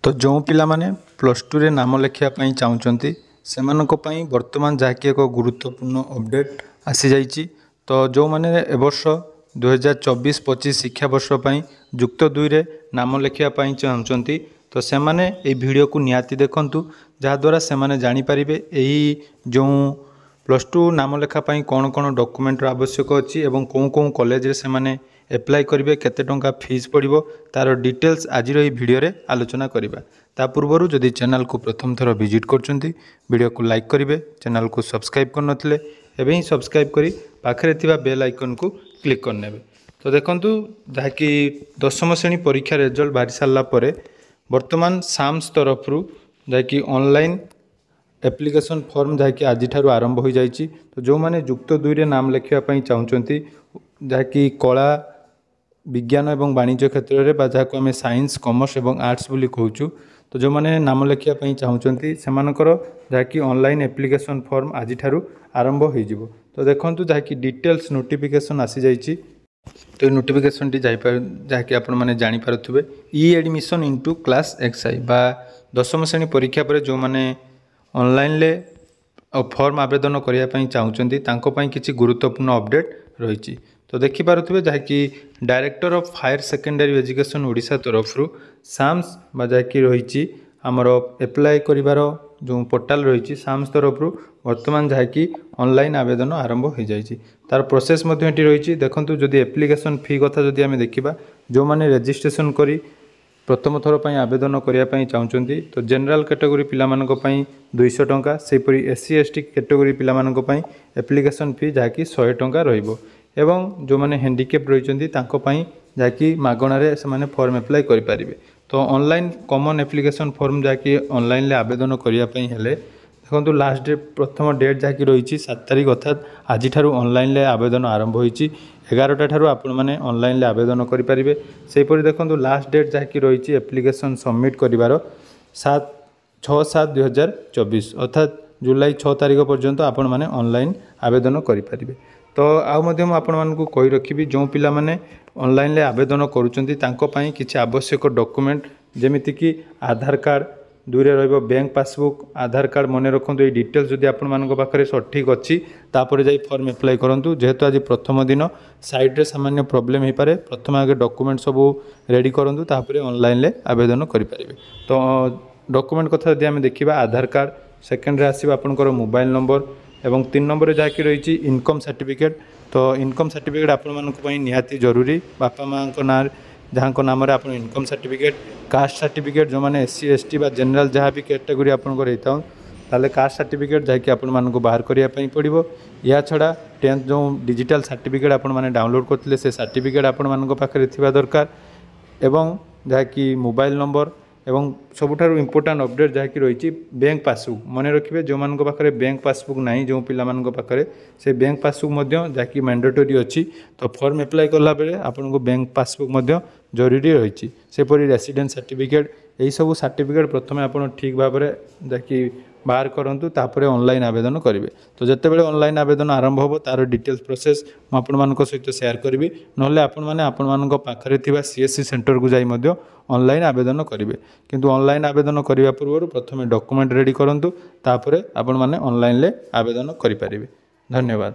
तो जो पिला माने प्लस टू रे नाम लेखापी चाहूँगी से बर्तमान जहाँकि एक गुरुत्वपूर्ण अपडेट आसी जाइए। तो जो मैंने एवर्ष 2024-25 शिक्षावर्ष युक्त 2 रे नाम लेखापी चाहूँगी तो से मैंने ये वीडियो को निहाती देखु जहाद्वारा से जानीपर यही जो प्लस टू नाम लेखापी कौन कौन डॉक्यूमेंटर आवश्यक अच्छी और कौन कौन कॉलेज से मैंने एप्लाई करेंगे केते टंका फीस पड़ो तार डिटेल्स आज वीडियो रे आलोचना करवा। ता पूर्व जदि चैनल को प्रथम थर विजिट करछंती वीडियो को लाइक करेंगे, चैनल को सब्सक्राइब करनथिले एबे ही सब्सक्राइब करी पाखरे थिबा बेल आइकन को क्लिक करनेबे। तो देखंतु जहाँकि 10वीं श्रेणी परीक्षा रिजल्ट बाहरी सारा पर वर्तमान साम्स तरफ जहाँकि ऑनलाइन एप्लिकेशन फॉर्म जहाँकि आज आरंभ हो जाइए। तो जो मैंने युक्त 2 रे नाम लेखापी चाहूँगी जहाँकि कला विज्ञान और वाणिज्य क्षेत्र में जहाँ आम साइंस कॉमर्स और आर्ट्स बोली कहूँ तो जो मैंने नाम लेखापी चाहूँगी से जहाँकि ऑनलाइन एप्लिकेशन फॉर्म आज आरंभ हो। तो देखो जहाँकि डिटेल्स नोटिफिकेशन आसी जाइए। तो ये नोटिफिकेशन टी जहाँकि आपण मैंने जानीपे ई एडमिशन इनटू क्लास एक्सआई बा 10वीं श्रेणी परीक्षा पर जो मैंने ऑनलाइन ले फॉर्म आवेदन करने चाहूँगी किसी गुरुत्वपूर्ण अपडेट रही। तो देखिपे जहाँकि director of higher secondary education Odisha तरफ साम्स जहाँकि रही आमर एप्लाई करिवार जो पोर्टाल रही साम्स तरफ वर्तमान जहाँकि ऑनलाइन आवेदन आरंभ हो जाइए। तार प्रोसेस रही देखो जदि एप्लिकेशन फी कथा जदि आम देखा जो मैंने रजिस्ट्रेशन करी प्रथम थर पर आवेदन करने चाहूँगी तो जनरल कैटेगोरी पिलामानंपाई 200 टंका सेपरी एससी एसटी कैटेगोरी पिलामानंपाई एप्लिकेशन फी जहाँकि 100 टंका रहिबो एवं जो मैंने हैंडिकेप रही जहाँकि मागणारे से फॉर्म एप्लाई करेंगे। तो ऑनलाइन कॉमन एप्लिकेशन फॉर्म जहाँकि ऑनलाइन आवेदन करने देखो लास्ट डेट प्रथम डेट जहाँकि रही 7 तारीख अर्थात आज ऑनलाइन आवेदन आरंभ हो 11टा ठारू आपण मैंने ऑनलाइन आवेदन करेंगे। सेपरी देखो लास्ट डेट जहाँकि रही एप्लिकेशन सबमिट कर 6/7/2024 अर्थात जुलाई 6 तारीख पर्यंत आपण मैंने ऑनलाइन आवेदन करेंगे। तो आपको कही रखी जो पिला माने ऑनलाइन आवेदन करुँच किसी आवश्यक डॉक्यूमेंट जमीती कि आधार कार्ड 2 रे रहिबो बैंक पासबुक आधार कार्ड मन रखु ये डिटेल्स जदि आपरे सठिक अच्छी तापर जाई फॉर्म एप्लाई करूँ। जेहेतु आज प्रथम दिन साइड्रे सामान्य प्रोब्लेम हो पारे प्रथम आगे डॉक्यूमेंट सब रेडी करूँ तापर ऑनलाइन आवेदन करेंगे। तो डॉक्यूमेंट कथा जब आम देखा आधार कार्ड सेकेंड आसो आपंकर मोबाइल नंबर एवं 3 नंबर जहाँकि रही इनकम सर्टिफिकेट। तो इनकम सर्टिफिकेट आपण निहाती जरूरी बापा माँ ना जहाँ नाम आप इनकम सर्टिफिकेट कास्ट सर्टिफिकेट जो मैंने एससी एसटी बा जनरल जहाँ भी कैटेगोरी आपंकर होता ताले कास्ट सर्टिफिकेट जहाँकि आपण बाहर करने पड़ो। या छड़ा 10th जो डिजिटल सर्टिफिकेट आपण मैंने डाउनलोड करते से सर्टिफिकेट आपण पाखे थिबा दरकार एवं जहाँकि मोबाइल नंबर एवं सबुठारु इम्पोर्टाट अपडेट जहाँकि रही बैंक पासबुक मन रखिए जो मान पाखे बैंक पासबुक ना जो पिला पाखे से बैंक पासबुक जहाँकि मैंडेटरी अच्छी। तो फॉर्म एप्लाई कला बेले आपको बैंक पासबुक जरूरी रही सेपरी रेसिडेंस सर्टिफिकेट यही सब सर्टिफिकेट प्रथम आप ठीक भाव में जहाँकि बाहर करूँ तापर ऑनलाइन आवेदन करेंगे। तो जितेबाला ऑनलाइन आवेदन आरंभ हो तार डिटेल्स प्रोसेस मुझे सहित शेयर करी ना पाखे सीएससी सेंटर को जाई ऑनलाइन आवेदन करेंगे। किंतु ऑनलाइन आवेदन करने पूर्व प्रथम डॉक्यूमेंट रेडी करूँ तापर आपण मैंने ऑनलाइन आवेदन करेंगे। धन्यवाद।